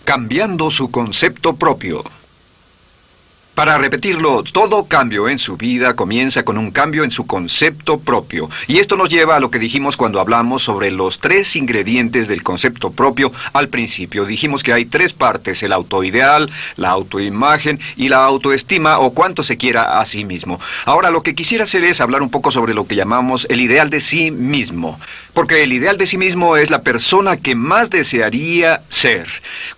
Cambiando su concepto propio. Para repetirlo, todo cambio en su vida comienza con un cambio en su concepto propio. Y esto nos lleva a lo que dijimos cuando hablamos sobre los 3 ingredientes del concepto propio al principio. Dijimos que hay 3 partes: el autoideal, la autoimagen y la autoestima, o cuánto se quiera a sí mismo. Ahora, lo que quisiera hacer es hablar un poco sobre lo que llamamos el ideal de sí mismo. Porque el ideal de sí mismo es la persona que más desearía ser.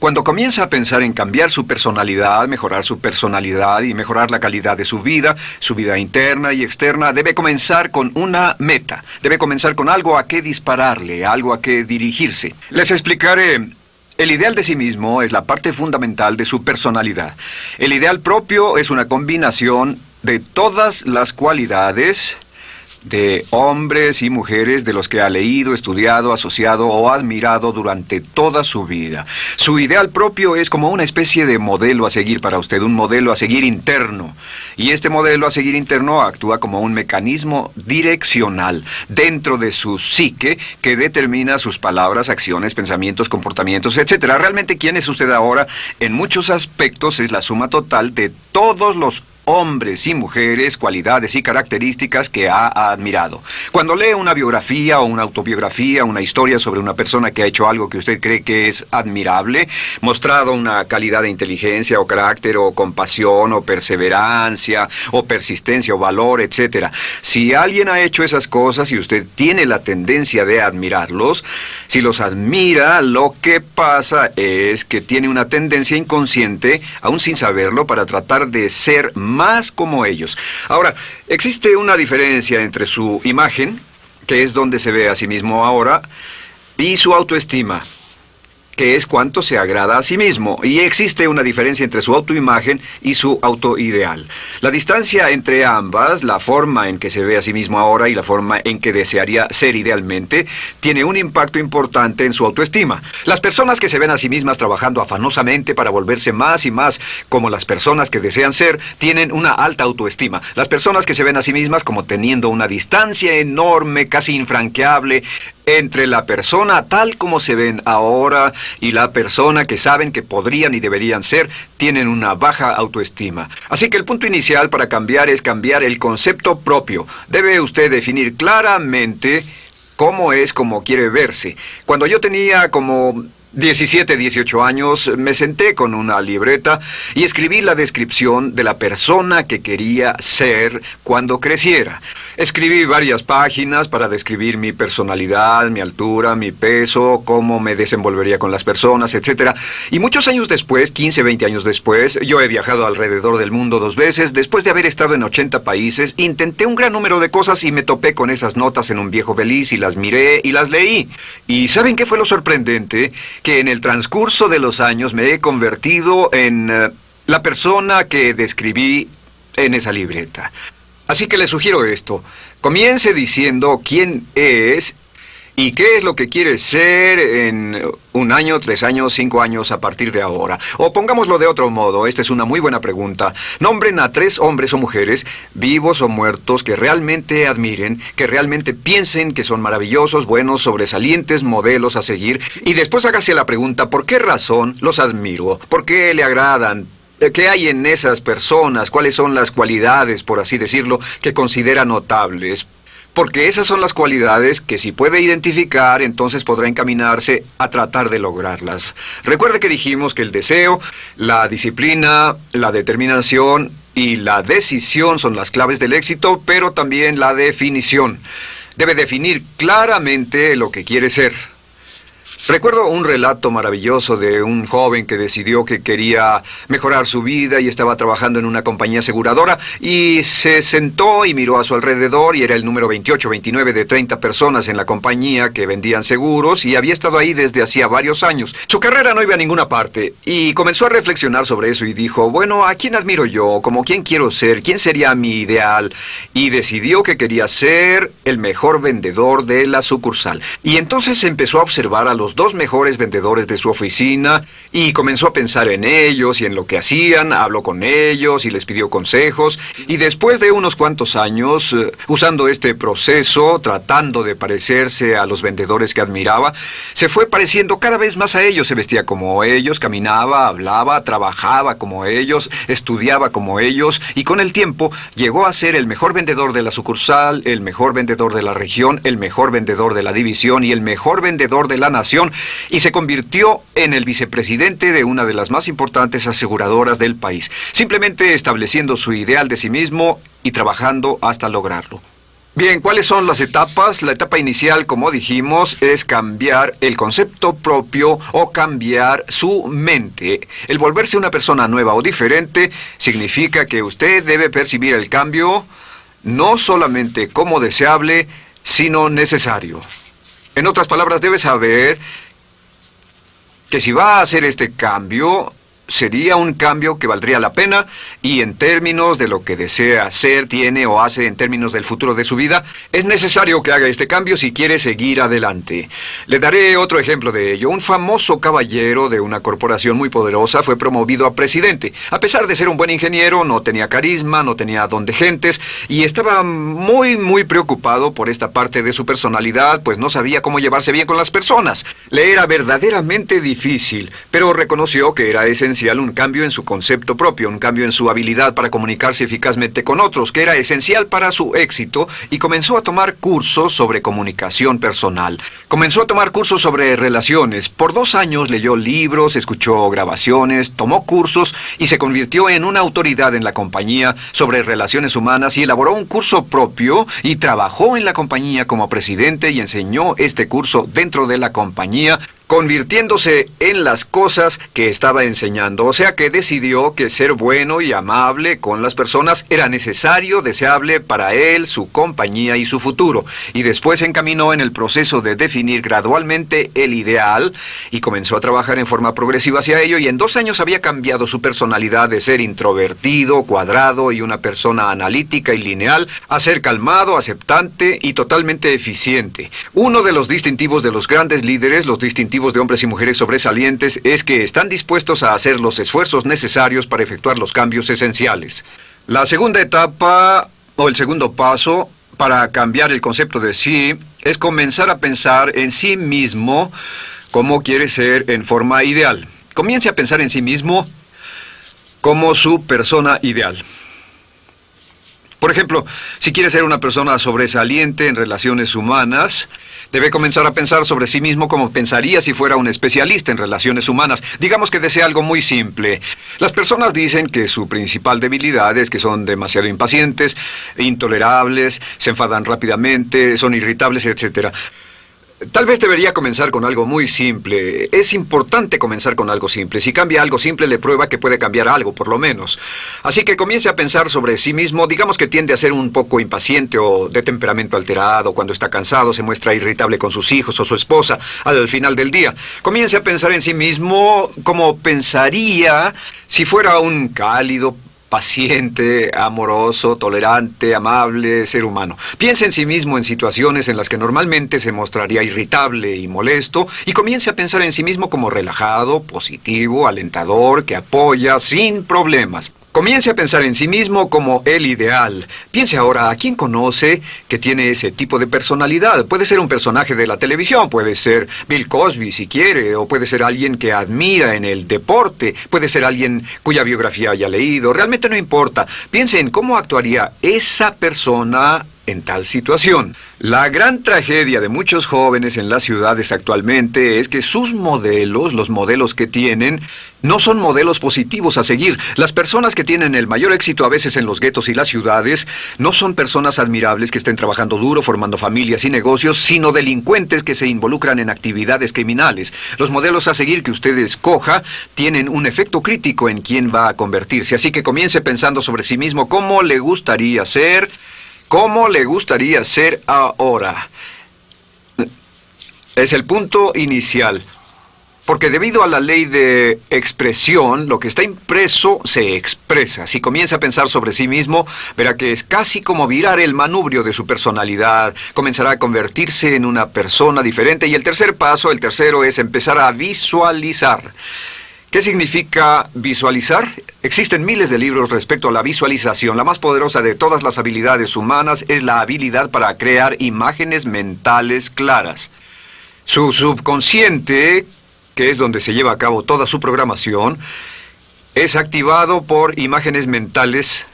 Cuando comienza a pensar en cambiar su personalidad, mejorar su personalidad y mejorar la calidad de su vida interna y externa, debe comenzar con una meta. Debe comenzar con algo a qué dispararle, algo a qué dirigirse. Les explicaré. El ideal de sí mismo es la parte fundamental de su personalidad. El ideal propio es una combinación de todas las cualidades de hombres y mujeres de los que ha leído, estudiado, asociado o admirado durante toda su vida. Su ideal propio es como una especie de modelo a seguir para usted, un modelo a seguir interno. Y este modelo a seguir interno actúa como un mecanismo direccional dentro de su psique que determina sus palabras, acciones, pensamientos, comportamientos, etc. Realmente, ¿quién es usted ahora? En muchos aspectos es la suma total de todos los hombres y mujeres, cualidades y características que ha admirado. Cuando lee una biografía o una autobiografía, una historia sobre una persona que ha hecho algo que usted cree que es admirable, mostrado una calidad de inteligencia o carácter o compasión o perseverancia o persistencia o valor, etc. Si alguien ha hecho esas cosas y usted tiene la tendencia de admirarlos, si los admira, lo que pasa es que tiene una tendencia inconsciente, aún sin saberlo, para tratar de ser más como ellos. Ahora, existe una diferencia entre su imagen, que es donde se ve a sí mismo ahora, y su autoestima, que es cuánto se agrada a sí mismo. Y existe una diferencia entre su autoimagen y su autoideal. La distancia entre ambas, la forma en que se ve a sí mismo ahora y la forma en que desearía ser idealmente, tiene un impacto importante en su autoestima. Las personas que se ven a sí mismas trabajando afanosamente para volverse más y más como las personas que desean ser, tienen una alta autoestima. Las personas que se ven a sí mismas como teniendo una distancia enorme, casi infranqueable, entre la persona tal como se ven ahora y la persona que saben que podrían y deberían ser, tienen una baja autoestima. Así que el punto inicial para cambiar es cambiar el concepto propio. Debe usted definir claramente cómo es como quiere verse. Cuando yo tenía como 17, 18 años, me senté con una libreta y escribí la descripción de la persona que quería ser cuando creciera. Escribí varias páginas para describir mi personalidad, mi altura, mi peso, cómo me desenvolvería con las personas, etc. Y muchos años después, 15, 20 años después, yo he viajado alrededor del mundo 2 veces. Después de haber estado en 80 países, intenté un gran número de cosas y me topé con esas notas en un viejo beliz y las miré y las leí. ¿Y saben qué fue lo sorprendente? Que en el transcurso de los años me he convertido en la persona que describí en esa libreta. Así que le sugiero esto: comience diciendo quién es y qué es lo que quiere ser en 1 año, 3 años, 5 años a partir de ahora. O pongámoslo de otro modo, esta es una muy buena pregunta. Nombren a 3 hombres o mujeres, vivos o muertos, que realmente admiren, que realmente piensen que son maravillosos, buenos, sobresalientes, modelos a seguir. Y después hágase la pregunta: ¿por qué razón los admiro? ¿Por qué le agradan? ¿Qué hay en esas personas? ¿Cuáles son las cualidades, por así decirlo, que considera notables? Porque esas son las cualidades que, si puede identificar, entonces podrá encaminarse a tratar de lograrlas. Recuerde que dijimos que el deseo, la disciplina, la determinación y la decisión son las claves del éxito, pero también la definición. Debe definir claramente lo que quiere ser. Recuerdo un relato maravilloso de un joven que decidió que quería mejorar su vida y estaba trabajando en una compañía aseguradora y se sentó y miró a su alrededor y era el número 28, 29 de 30 personas en la compañía que vendían seguros y había estado ahí desde hacía varios años. Su carrera no iba a ninguna parte y comenzó a reflexionar sobre eso y dijo: bueno, ¿a quién admiro yo? ¿Como quién quiero ser? ¿Quién sería mi ideal? Y decidió que quería ser el mejor vendedor de la sucursal. Y entonces empezó a observar a los los dos mejores vendedores de su oficina y comenzó a pensar en ellos y en lo que hacían, habló con ellos y les pidió consejos. Y después de unos cuantos años, usando este proceso, tratando de parecerse a los vendedores que admiraba, se fue pareciendo cada vez más a ellos. Se vestía como ellos, caminaba, hablaba, trabajaba como ellos, estudiaba como ellos, y con el tiempo llegó a ser el mejor vendedor de la sucursal, el mejor vendedor de la región, el mejor vendedor de la división y el mejor vendedor de la nación, y se convirtió en el vicepresidente de una de las más importantes aseguradoras del país, simplemente estableciendo su ideal de sí mismo y trabajando hasta lograrlo. Bien, ¿cuáles son las etapas? La etapa inicial, como dijimos, es cambiar el concepto propio o cambiar su mente. El volverse una persona nueva o diferente significa que usted debe percibir el cambio no solamente como deseable, sino necesario. En otras palabras, debe saber que si va a hacer este cambio, sería un cambio que valdría la pena, y en términos de lo que desea hacer, tiene o hace en términos del futuro de su vida, es necesario que haga este cambio si quiere seguir adelante. Le daré otro ejemplo de ello. Un famoso caballero de una corporación muy poderosa fue promovido a presidente. A pesar de ser un buen ingeniero, no tenía carisma, no tenía don de gentes, y estaba muy preocupado por esta parte de su personalidad, pues no sabía cómo llevarse bien con las personas. Le era verdaderamente difícil, pero reconoció que era esencial un cambio en su concepto propio, un cambio en su habilidad para comunicarse eficazmente con otros, que era esencial para su éxito, y comenzó a tomar cursos sobre comunicación personal. Comenzó a tomar cursos sobre relaciones. Por 2 años leyó libros, escuchó grabaciones, tomó cursos y se convirtió en una autoridad en la compañía sobre relaciones humanas, y elaboró un curso propio y trabajó en la compañía como presidente y enseñó este curso dentro de la compañía, convirtiéndose en las cosas que estaba enseñando. O sea que decidió que ser bueno y amable con las personas era necesario, deseable para él, su compañía y su futuro. Y después se encaminó en el proceso de definir gradualmente el ideal y comenzó a trabajar en forma progresiva hacia ello, y en 2 años había cambiado su personalidad de ser introvertido, cuadrado y una persona analítica y lineal a ser calmado, aceptante y totalmente eficiente. Uno de los distintivos de los grandes líderes, los distintivos de hombres y mujeres sobresalientes, es que están dispuestos a hacer los esfuerzos necesarios para efectuar los cambios esenciales. La segunda etapa, o el segundo paso, para cambiar el concepto de sí, es comenzar a pensar en sí mismo como quiere ser en forma ideal. Comience a pensar en sí mismo como su persona ideal. Por ejemplo, si quiere ser una persona sobresaliente en relaciones humanas, debe comenzar a pensar sobre sí mismo como pensaría si fuera un especialista en relaciones humanas. Digamos que desea algo muy simple. Las personas dicen que su principal debilidad es que son demasiado impacientes, intolerables, se enfadan rápidamente, son irritables, etc. Tal vez debería comenzar con algo muy simple. Es importante comenzar con algo simple. Si cambia algo simple, le prueba que puede cambiar algo, por lo menos. Así que comience a pensar sobre sí mismo. Digamos que tiende a ser un poco impaciente o de temperamento alterado. Cuando está cansado, se muestra irritable con sus hijos o su esposa al final del día. Comience a pensar en sí mismo como pensaría si fuera un cálido, paciente, amoroso, tolerante, amable ser humano. Piense en sí mismo en situaciones en las que normalmente se mostraría irritable y molesto, y comience a pensar en sí mismo como relajado, positivo, alentador, que apoya sin problemas. Comience a pensar en sí mismo como el ideal. Piense ahora a quién conoce que tiene ese tipo de personalidad. Puede ser un personaje de la televisión, puede ser Bill Cosby si quiere, o puede ser alguien que admira en el deporte, puede ser alguien cuya biografía haya leído. Realmente no importa. Piense en cómo actuaría esa persona en tal situación. La gran tragedia de muchos jóvenes en las ciudades actualmente es que sus modelos, los modelos que tienen, no son modelos positivos a seguir. Las personas que tienen el mayor éxito a veces en los guetos y las ciudades no son personas admirables que estén trabajando duro, formando familias y negocios, sino delincuentes que se involucran en actividades criminales. Los modelos a seguir que usted escoja tienen un efecto crítico en quién va a convertirse. Así que comience pensando sobre sí mismo cómo le gustaría ser. ¿Cómo le gustaría ser ahora? Es el punto inicial. Porque debido a la ley de expresión, lo que está impreso se expresa. Si comienza a pensar sobre sí mismo, verá que es casi como virar el manubrio de su personalidad. Comenzará a convertirse en una persona diferente. Y el tercer paso, el tercero, es empezar a visualizar. ¿Qué significa visualizar? Existen miles de libros respecto a la visualización. La más poderosa de todas las habilidades humanas es la habilidad para crear imágenes mentales claras. Su subconsciente, que es donde se lleva a cabo toda su programación, es activado por imágenes mentales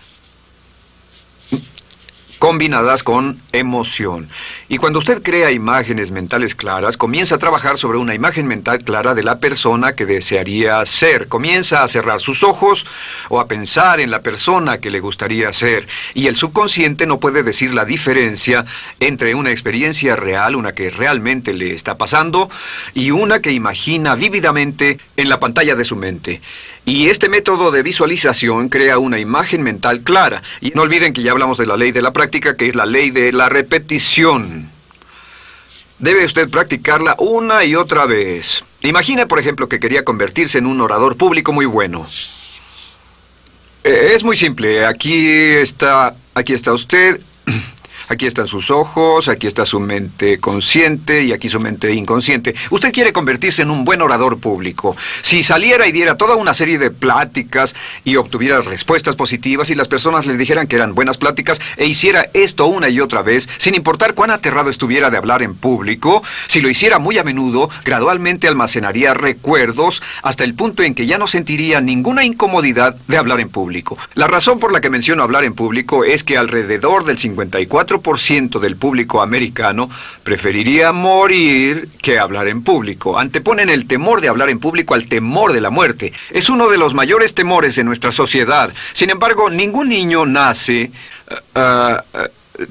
combinadas con emoción. Y cuando usted crea imágenes mentales claras, comienza a trabajar sobre una imagen mental clara de la persona que desearía ser. Comienza a cerrar sus ojos o a pensar en la persona que le gustaría ser. Y el subconsciente no puede decir la diferencia entre una experiencia real, una que realmente le está pasando, y una que imagina vívidamente en la pantalla de su mente. Y este método de visualización crea una imagen mental clara. Y no olviden que ya hablamos de la ley de la práctica, que es la ley de la repetición. Debe usted practicarla una y otra vez. Imagine, por ejemplo, que quería convertirse en un orador público muy bueno. Es muy simple. Aquí está usted. Aquí están sus ojos, aquí está su mente consciente y aquí su mente inconsciente. Usted quiere convertirse en un buen orador público. Si saliera y diera toda una serie de pláticas y obtuviera respuestas positivas y las personas le dijeran que eran buenas pláticas e hiciera esto una y otra vez, sin importar cuán aterrado estuviera de hablar en público, si lo hiciera muy a menudo, gradualmente almacenaría recuerdos hasta el punto en que ya no sentiría ninguna incomodidad de hablar en público. La razón por la que menciono hablar en público es que alrededor del 54% del público americano preferiría morir que hablar en público. Anteponen el temor de hablar en público al temor de la muerte. Es uno de los mayores temores en nuestra sociedad. Sin embargo, ningún niño nace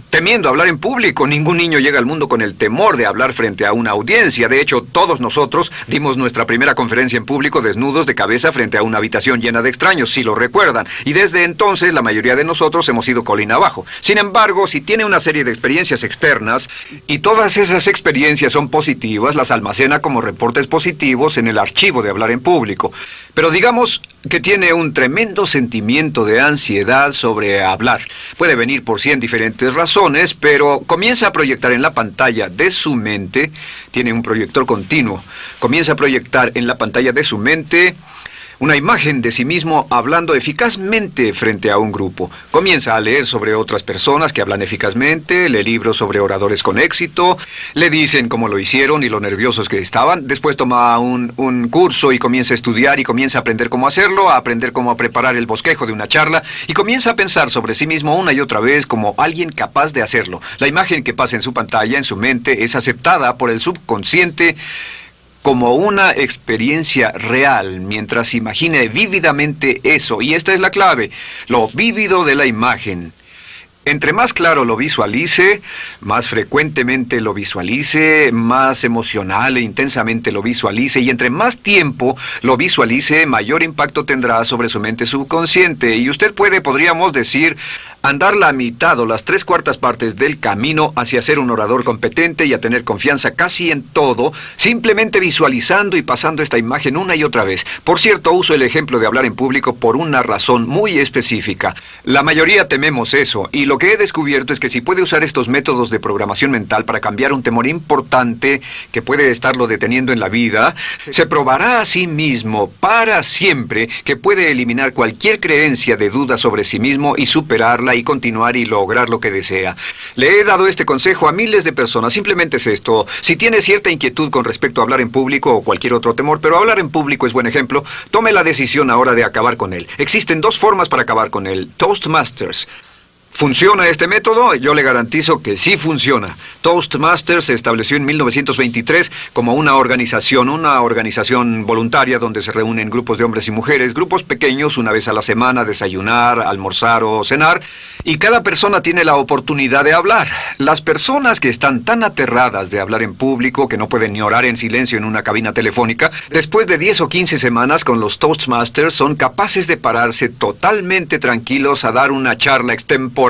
temiendo hablar en público. Ningún niño llega al mundo con el temor de hablar frente a una audiencia. De hecho, todos nosotros dimos nuestra primera conferencia en público desnudos de cabeza frente a una habitación llena de extraños, si lo recuerdan. Y desde entonces, la mayoría de nosotros hemos ido colina abajo. Sin embargo, si tiene una serie de experiencias externas, y todas esas experiencias son positivas, las almacena como reportes positivos en el archivo de hablar en público. Pero digamos que tiene un tremendo sentimiento de ansiedad sobre hablar. Puede venir por 100 diferentes razones, pero comienza a proyectar en la pantalla de su mente, tiene un proyector continuo, comienza a proyectar en la pantalla de su mente una imagen de sí mismo hablando eficazmente frente a un grupo. Comienza a leer sobre otras personas que hablan eficazmente, lee libros sobre oradores con éxito, le dicen cómo lo hicieron y lo nerviosos que estaban. Después toma un curso y comienza a estudiar y comienza a aprender cómo hacerlo, a aprender cómo preparar el bosquejo de una charla y comienza a pensar sobre sí mismo una y otra vez como alguien capaz de hacerlo. La imagen que pasa en su pantalla, en su mente, es aceptada por el subconsciente como una experiencia real, mientras imagine vívidamente eso. Y esta es la clave, lo vívido de la imagen. Entre más claro lo visualice, más frecuentemente lo visualice, más emocional e intensamente lo visualice, y entre más tiempo lo visualice, mayor impacto tendrá sobre su mente subconsciente. Y usted podríamos decir, andar la mitad o las 3/4 partes del camino hacia ser un orador competente y a tener confianza casi en todo, simplemente visualizando y pasando esta imagen una y otra vez. Por cierto, uso el ejemplo de hablar en público por una razón muy específica. La mayoría tememos eso, y lo que he descubierto es que si puede usar estos métodos de programación mental para cambiar un temor importante que puede estarlo deteniendo en la vida, se probará a sí mismo para siempre que puede eliminar cualquier creencia de duda sobre sí mismo y superarla y continuar y lograr lo que desea. Le he dado este consejo a miles de personas. Simplemente es esto: si tiene cierta inquietud con respecto a hablar en público o cualquier otro temor, pero hablar en público es buen ejemplo, tome la decisión ahora de acabar con él. Existen 2 formas para acabar con él. Toastmasters. ¿Funciona este método? Yo le garantizo que sí funciona. Toastmasters se estableció en 1923 como una organización voluntaria donde se reúnen grupos de hombres y mujeres, grupos pequeños, una vez a la semana, desayunar, almorzar o cenar, y cada persona tiene la oportunidad de hablar. Las personas que están tan aterradas de hablar en público que no pueden ni orar en silencio en una cabina telefónica, después de 10 o 15 semanas con los Toastmasters son capaces de pararse totalmente tranquilos a dar una charla extemporánea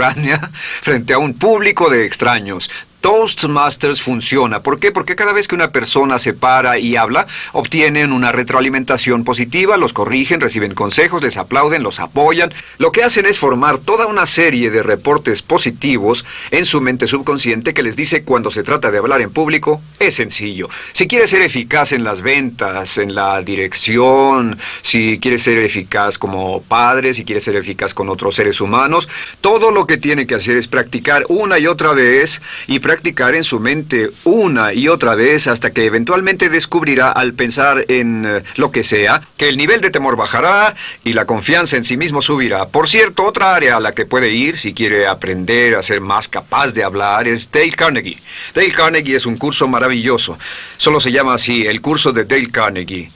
frente a un público de extraños. Toastmasters funciona. ¿Por qué? Porque cada vez que una persona se para y habla, obtienen una retroalimentación positiva, los corrigen, reciben consejos, les aplauden, los apoyan. Lo que hacen es formar toda una serie de reportes positivos en su mente subconsciente que les dice cuando se trata de hablar en público, es sencillo. Si quieres ser eficaz en las ventas, en la dirección, si quieres ser eficaz como padre, si quieres ser eficaz con otros seres humanos, todo lo que tiene que hacer es practicar una y otra vez y practicar en su mente una y otra vez hasta que eventualmente descubrirá al pensar en lo que sea, que el nivel de temor bajará y la confianza en sí mismo subirá. Por cierto, otra área a la que puede ir si quiere aprender a ser más capaz de hablar es Dale Carnegie. Dale Carnegie es un curso maravilloso. Solo se llama así, el curso de Dale Carnegie.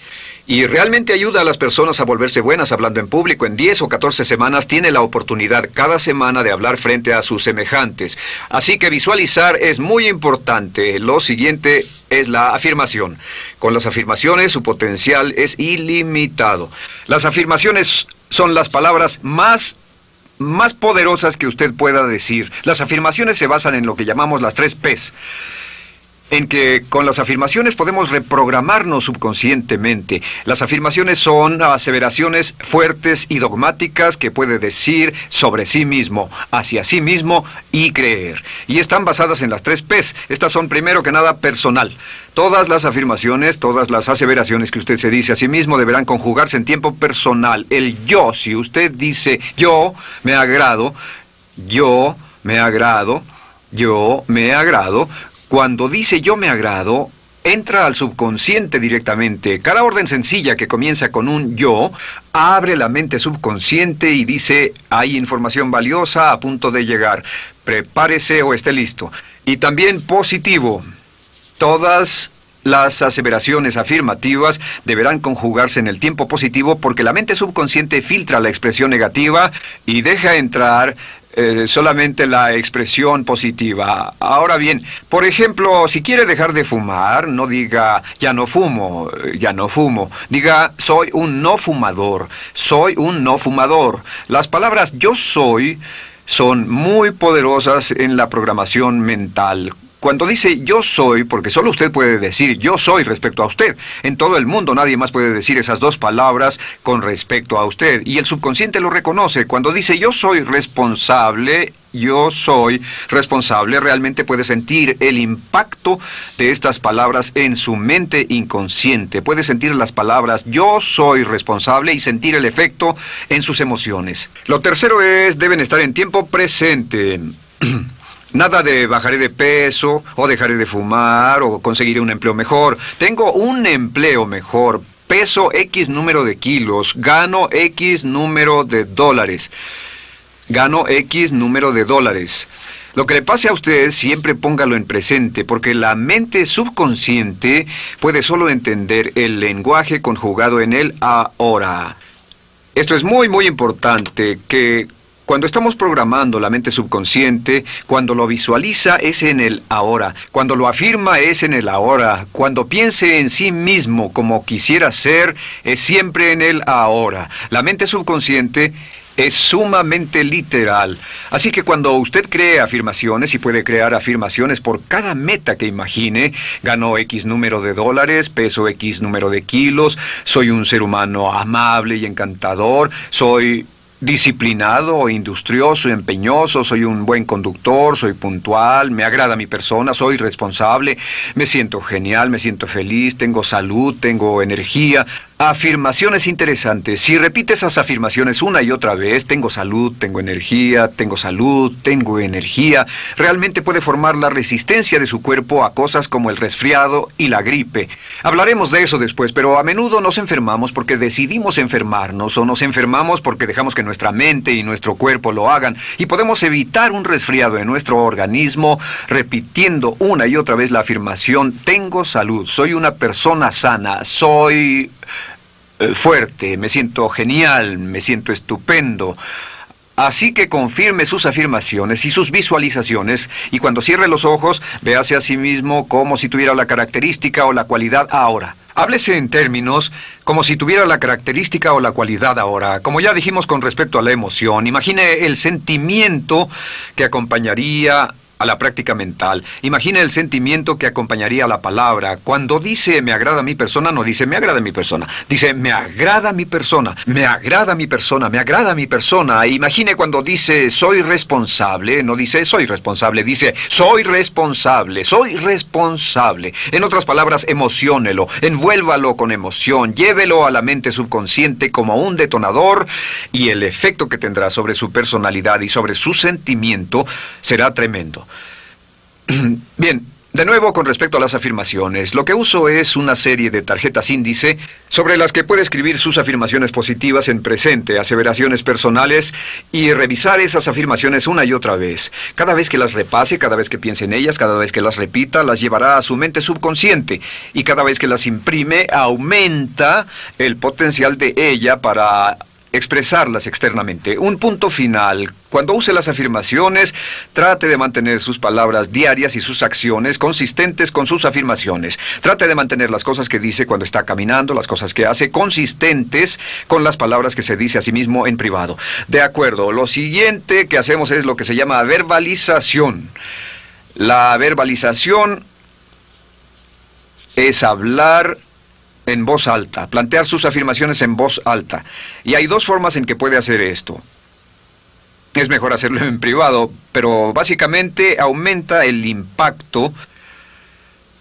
Y realmente ayuda a las personas a volverse buenas hablando en público. En 10 o 14 semanas tiene la oportunidad cada semana de hablar frente a sus semejantes. Así que visualizar es muy importante. Lo siguiente es la afirmación. Con las afirmaciones su potencial es ilimitado. Las afirmaciones son las palabras más poderosas que usted pueda decir. Las afirmaciones se basan en lo que llamamos las 3 Ps. En que con las afirmaciones podemos reprogramarnos subconscientemente. Las afirmaciones son aseveraciones fuertes y dogmáticas que puede decir sobre sí mismo, hacia sí mismo y creer. Y están basadas en las 3 Ps. Estas son primero que nada personal. Todas las afirmaciones, todas las aseveraciones que usted se dice a sí mismo deberán conjugarse en tiempo personal. El yo, si usted dice yo me agrado, yo me agrado, yo me agrado. Cuando dice yo me agrado, entra al subconsciente directamente. Cada orden sencilla que comienza con un yo, abre la mente subconsciente y dice, hay información valiosa a punto de llegar. Prepárese o esté listo. Y también positivo. Todas las aseveraciones afirmativas deberán conjugarse en el tiempo positivo porque la mente subconsciente filtra la expresión negativa y deja entrar solamente la expresión positiva. Ahora bien, por ejemplo, si quiere dejar de fumar, no diga ya no fumo, ya no fumo. Diga soy un no fumador, soy un no fumador. Las palabras yo soy son muy poderosas en la programación mental. Cuando dice yo soy, porque solo usted puede decir yo soy respecto a usted. En todo el mundo nadie más puede decir esas 2 palabras con respecto a usted. Y el subconsciente lo reconoce. Cuando dice yo soy responsable, realmente puede sentir el impacto de estas palabras en su mente inconsciente. Puede sentir las palabras yo soy responsable y sentir el efecto en sus emociones. Lo tercero es, deben estar en tiempo presente. Nada de bajaré de peso, o dejaré de fumar, o conseguiré un empleo mejor. Tengo un empleo mejor, peso X número de kilos, gano X número de dólares. Gano X número de dólares. Lo que le pase a usted, siempre póngalo en presente, porque la mente subconsciente puede solo entender el lenguaje conjugado en el ahora. Esto es muy, muy importante, que cuando estamos programando la mente subconsciente, cuando lo visualiza es en el ahora, cuando lo afirma es en el ahora, cuando piense en sí mismo como quisiera ser, es siempre en el ahora. La mente subconsciente es sumamente literal. Así que cuando usted cree afirmaciones, y puede crear afirmaciones por cada meta que imagine, gano X número de dólares, peso X número de kilos, soy un ser humano amable y encantador, soy disciplinado, industrioso, empeñoso, soy un buen conductor, soy puntual, me agrada mi persona, soy responsable, me siento genial, me siento feliz, tengo salud, tengo energía. Afirmaciones interesantes. Si repite esas afirmaciones una y otra vez, tengo salud, tengo energía, tengo salud, tengo energía, realmente puede formar la resistencia de su cuerpo a cosas como el resfriado y la gripe. Hablaremos de eso después, pero a menudo nos enfermamos porque decidimos enfermarnos o nos enfermamos porque dejamos que nuestra mente y nuestro cuerpo lo hagan, y podemos evitar un resfriado en nuestro organismo repitiendo una y otra vez la afirmación tengo salud, soy una persona sana, soy fuerte, me siento genial, me siento estupendo. Así que confirme sus afirmaciones y sus visualizaciones, y cuando cierre los ojos, véase a sí mismo como si tuviera la característica o la cualidad ahora. Háblese en términos como si tuviera la característica o la cualidad ahora. Como ya dijimos con respecto a la emoción, imagine el sentimiento que acompañaría a la práctica mental. Imagine el sentimiento que acompañaría a la palabra. Cuando dice me agrada mi persona, no dice me agrada mi persona. Dice me agrada mi persona, me agrada mi persona, me agrada mi persona. Imagine cuando dice soy responsable, no dice soy responsable, dice soy responsable, soy responsable. En otras palabras, emociónelo, envuélvalo con emoción, llévelo a la mente subconsciente como un detonador y el efecto que tendrá sobre su personalidad y sobre su sentimiento será tremendo. Bien, de nuevo con respecto a las afirmaciones, lo que uso es una serie de tarjetas índice sobre las que puede escribir sus afirmaciones positivas en presente, aseveraciones personales y revisar esas afirmaciones una y otra vez. Cada vez que las repase, cada vez que piense en ellas, cada vez que las repita, las llevará a su mente subconsciente y cada vez que las imprime, aumenta el potencial de ella para expresarlas externamente. Un punto final. Cuando use las afirmaciones, trate de mantener sus palabras diarias y sus acciones consistentes con sus afirmaciones. Trate de mantener las cosas que dice cuando está caminando, las cosas que hace, consistentes con las palabras que se dice a sí mismo en privado. De acuerdo, lo siguiente que hacemos es lo que se llama verbalización. La verbalización es hablar en voz alta, plantear sus afirmaciones en voz alta. Y hay dos formas en que puede hacer esto. Es mejor hacerlo en privado, pero básicamente aumenta el impacto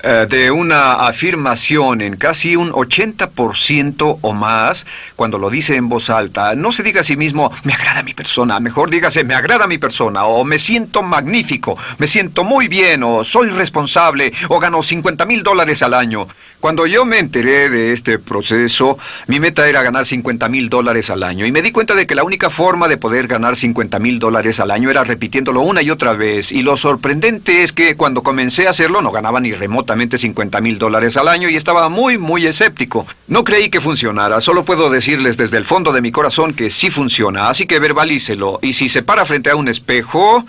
de una afirmación en casi un 80% o más cuando lo dice en voz alta. No se diga a sí mismo, me agrada mi persona, mejor dígase, me agrada mi persona, o me siento magnífico, me siento muy bien, o soy responsable, o gano $50,000 al año. Cuando yo me enteré de este proceso, mi meta era ganar $50,000 al año, y me di cuenta de que la única forma de poder ganar $50,000 al año era repitiéndolo una y otra vez, y lo sorprendente es que cuando comencé a hacerlo no ganaba ni remotamente $50,000 al año y estaba muy escéptico. No creí que funcionara, solo puedo decirles desde el fondo de mi corazón que sí funciona, así que verbalícelo. Y si se para frente a un espejo,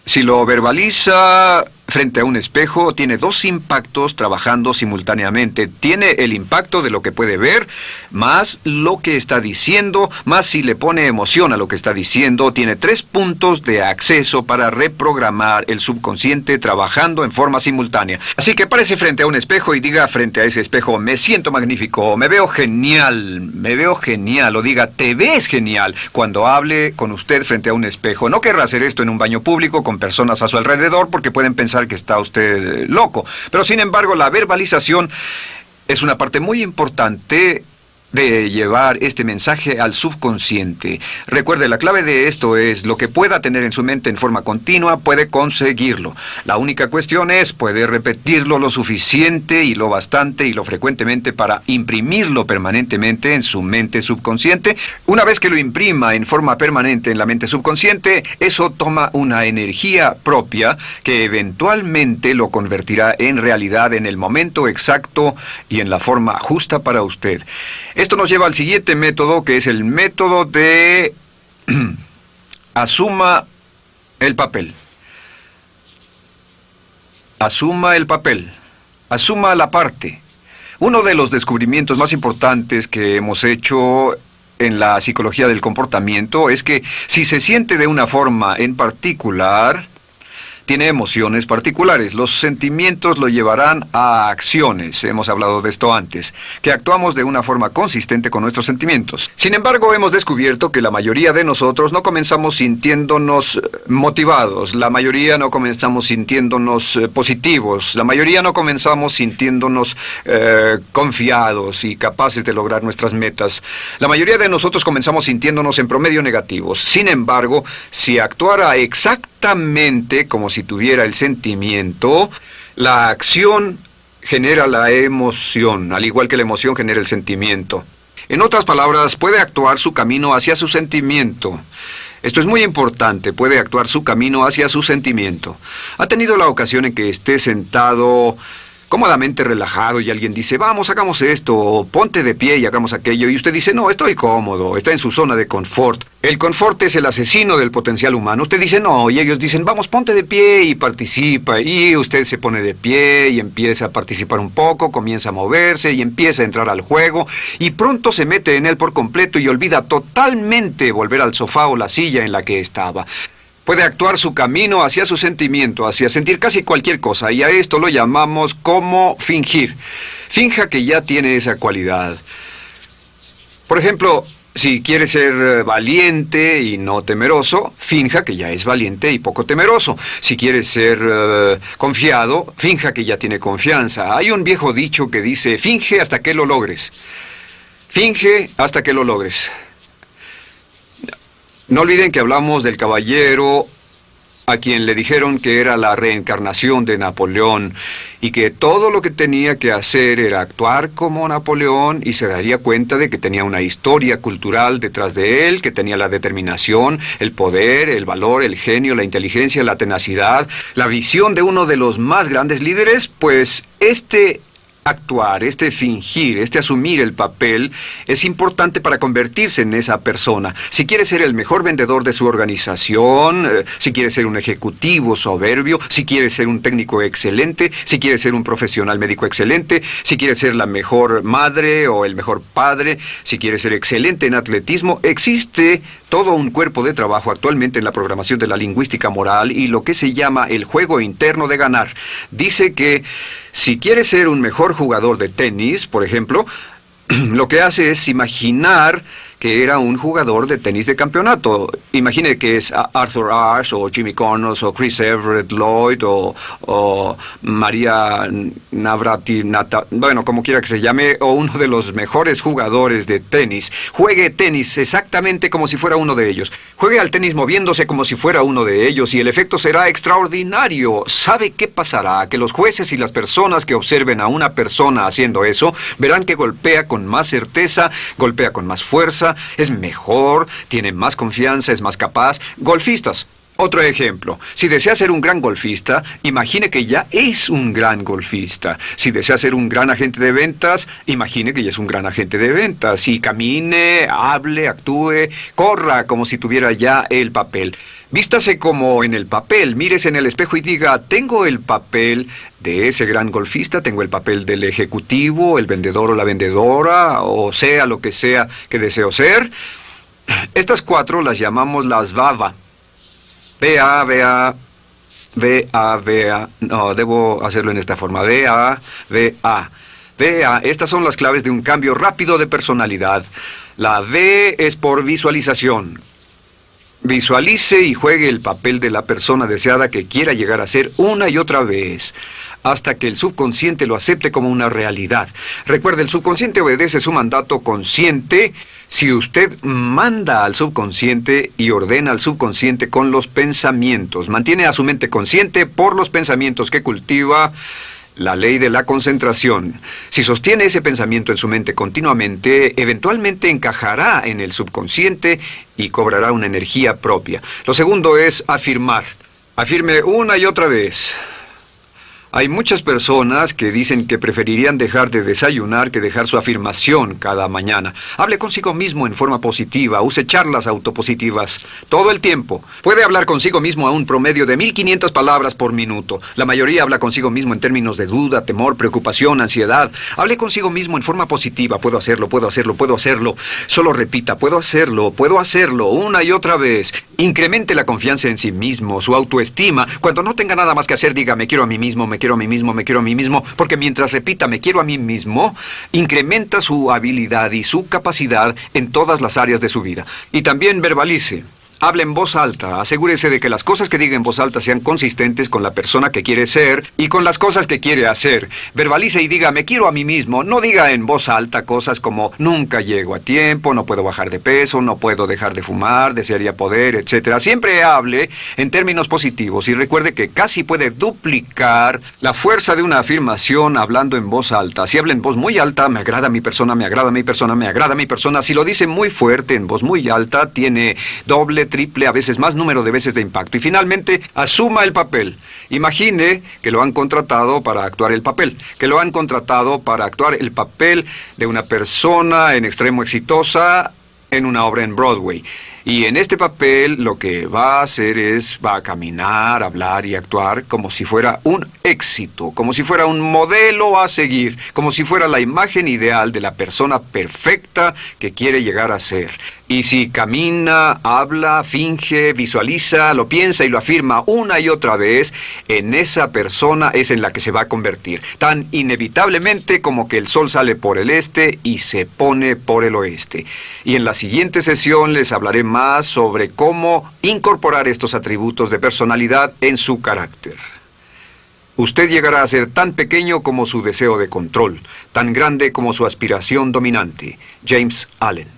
si lo verbaliza frente a un espejo, tiene dos impactos trabajando simultáneamente. Tiene el impacto de lo que puede ver, más lo que está diciendo, más si le pone emoción a lo que está diciendo. Tiene 3 puntos de acceso para reprogramar el subconsciente trabajando en forma simultánea. Así que párese frente a un espejo y diga frente a ese espejo, me siento magnífico, me veo genial, o diga, te ves genial, cuando hable con usted frente a un espejo. No querrá hacer esto en un baño público con personas a su alrededor porque pueden pensar que está usted loco. Pero sin embargo, la verbalización es una parte muy importante de llevar este mensaje al subconsciente. Recuerde, la clave de esto es lo que pueda tener en su mente en forma continua, puede conseguirlo. La única cuestión es, puede repetirlo lo suficiente y lo bastante y lo frecuentemente para imprimirlo permanentemente en su mente subconsciente. Una vez que lo imprima en forma permanente en la mente subconsciente, eso toma una energía propia que eventualmente lo convertirá en realidad en el momento exacto y en la forma justa para usted. Esto nos lleva al siguiente método, que es el método de asuma el papel. Asuma el papel. Asuma la parte. Uno de los descubrimientos más importantes que hemos hecho en la psicología del comportamiento es que si se siente de una forma en particular, tiene emociones particulares. Los sentimientos lo llevarán a acciones, hemos hablado de esto antes, que actuamos de una forma consistente con nuestros sentimientos. Sin embargo, hemos descubierto que la mayoría de nosotros no comenzamos sintiéndonos motivados, la mayoría no comenzamos sintiéndonos positivos, la mayoría no comenzamos sintiéndonos confiados y capaces de lograr nuestras metas. La mayoría de nosotros comenzamos sintiéndonos en promedio negativos. Sin embargo, si actuara exactamente como si tuviera el sentimiento, la acción genera la emoción, al igual que la emoción genera el sentimiento. En otras palabras, puede actuar su camino hacia su sentimiento. Esto es muy importante, puede actuar su camino hacia su sentimiento. ¿Ha tenido la ocasión en que esté sentado cómodamente relajado y alguien dice, vamos, hagamos esto, o ponte de pie y hagamos aquello, y usted dice, no, estoy cómodo, está en su zona de confort? El confort es el asesino del potencial humano. Usted dice, no, y ellos dicen, vamos, ponte de pie y participa, y usted se pone de pie y empieza a participar un poco, comienza a moverse y empieza a entrar al juego, y pronto se mete en él por completo y olvida totalmente volver al sofá o la silla en la que estaba. Puede actuar su camino hacia su sentimiento, hacia sentir casi cualquier cosa, y a esto lo llamamos como fingir. Finja que ya tiene esa cualidad. Por ejemplo, si quiere ser valiente y no temeroso, finja que ya es valiente y poco temeroso. Si quiere ser confiado, finja que ya tiene confianza. Hay un viejo dicho que dice, finge hasta que lo logres. Finge hasta que lo logres. No olviden que hablamos del caballero a quien le dijeron que era la reencarnación de Napoleón y que todo lo que tenía que hacer era actuar como Napoleón y se daría cuenta de que tenía una historia cultural detrás de él, que tenía la determinación, el poder, el valor, el genio, la inteligencia, la tenacidad, la visión de uno de los más grandes líderes. Pues actuar, fingir, asumir el papel es importante para convertirse en esa persona. Si quiere ser el mejor vendedor de su organización, si quiere ser un ejecutivo soberbio, si quiere ser un técnico excelente, si quiere ser un profesional médico excelente, si quiere ser la mejor madre o el mejor padre, si quiere ser excelente en atletismo, existe todo un cuerpo de trabajo actualmente en la programación de la lingüística moral y lo que se llama el juego interno de ganar. Dice que si quiere ser un mejor jugador de tenis, por ejemplo, lo que hace es imaginar que era un jugador de tenis de campeonato. Imagine que es Arthur Ashe, o Jimmy Connors, o Chris Everett Lloyd, o María bueno, como quiera que se llame, o uno de los mejores jugadores de tenis. Juegue tenis exactamente como si fuera uno de ellos. Juegue al tenis moviéndose como si fuera uno de ellos y el efecto será extraordinario. ¿Sabe qué pasará? Que los jueces y las personas que observen a una persona haciendo eso verán que golpea con más certeza, golpea con más fuerza, es mejor, tiene más confianza, es más capaz. Golfistas. Otro ejemplo. Si desea ser un gran golfista, imagine que ya es un gran golfista. Si desea ser un gran agente de ventas, imagine que ya es un gran agente de ventas. Y camine, hable, actúe, corra como si tuviera ya el papel. Vístase como en el papel, mírese en el espejo y diga, tengo el papel de ese gran golfista, tengo el papel del ejecutivo, el vendedor o la vendedora, o sea lo que sea que deseo ser. Estas 4 las llamamos las VAVA. No, debo hacerlo en esta forma. VA. Estas son las claves de un cambio rápido de personalidad. La V es por visualización. Visualice y juegue el papel de la persona deseada que quiera llegar a ser una y otra vez, hasta que el subconsciente lo acepte como una realidad. Recuerde, el subconsciente obedece su mandato consciente. Si usted manda al subconsciente y ordena al subconsciente con los pensamientos, mantiene a su mente consciente por los pensamientos que cultiva, la ley de la concentración. Si sostiene ese pensamiento en su mente continuamente, eventualmente encajará en el subconsciente y cobrará una energía propia. Lo segundo es afirmar. Afirme una y otra vez. Hay muchas personas que dicen que preferirían dejar de desayunar que dejar su afirmación cada mañana. Hable consigo mismo en forma positiva, use charlas autopositivas todo el tiempo. Puede hablar consigo mismo a un promedio de 1500 palabras por minuto. La mayoría habla consigo mismo en términos de duda, temor, preocupación, ansiedad. Hable consigo mismo en forma positiva. Puedo hacerlo, puedo hacerlo, puedo hacerlo. Solo repita, puedo hacerlo, una y otra vez. Incremente la confianza en sí mismo, su autoestima. Cuando no tenga nada más que hacer, diga, me quiero a mí mismo, me quiero a mí mismo, me quiero a mí mismo, porque mientras repita, me quiero a mí mismo, incrementa su habilidad y su capacidad en todas las áreas de su vida. Y también verbalice. Hable en voz alta, asegúrese de que las cosas que diga en voz alta sean consistentes con la persona que quiere ser y con las cosas que quiere hacer. Verbalice y diga, me quiero a mí mismo. No diga en voz alta cosas como, nunca llego a tiempo, no puedo bajar de peso, no puedo dejar de fumar, desearía poder, etc. Siempre hable en términos positivos y recuerde que casi puede duplicar la fuerza de una afirmación hablando en voz alta. Si habla en voz muy alta, me agrada mi persona, me agrada mi persona, me agrada mi persona. Si lo dice muy fuerte, en voz muy alta, tiene doble, triple, a veces más número de veces de impacto. Y finalmente, asuma el papel. Imagine que lo han contratado para actuar el papel, que lo han contratado para actuar el papel de una persona en extremo exitosa en una obra en Broadway. Y en este papel lo que va a hacer es, va a caminar, hablar y actuar como si fuera un éxito, como si fuera un modelo a seguir, como si fuera la imagen ideal de la persona perfecta que quiere llegar a ser. Y si camina, habla, finge, visualiza, lo piensa y lo afirma una y otra vez, en esa persona es en la que se va a convertir, tan inevitablemente como que el sol sale por el este y se pone por el oeste. Y en la siguiente sesión les hablaré más sobre cómo incorporar estos atributos de personalidad en su carácter. Usted llegará a ser tan pequeño como su deseo de control, tan grande como su aspiración dominante. James Allen.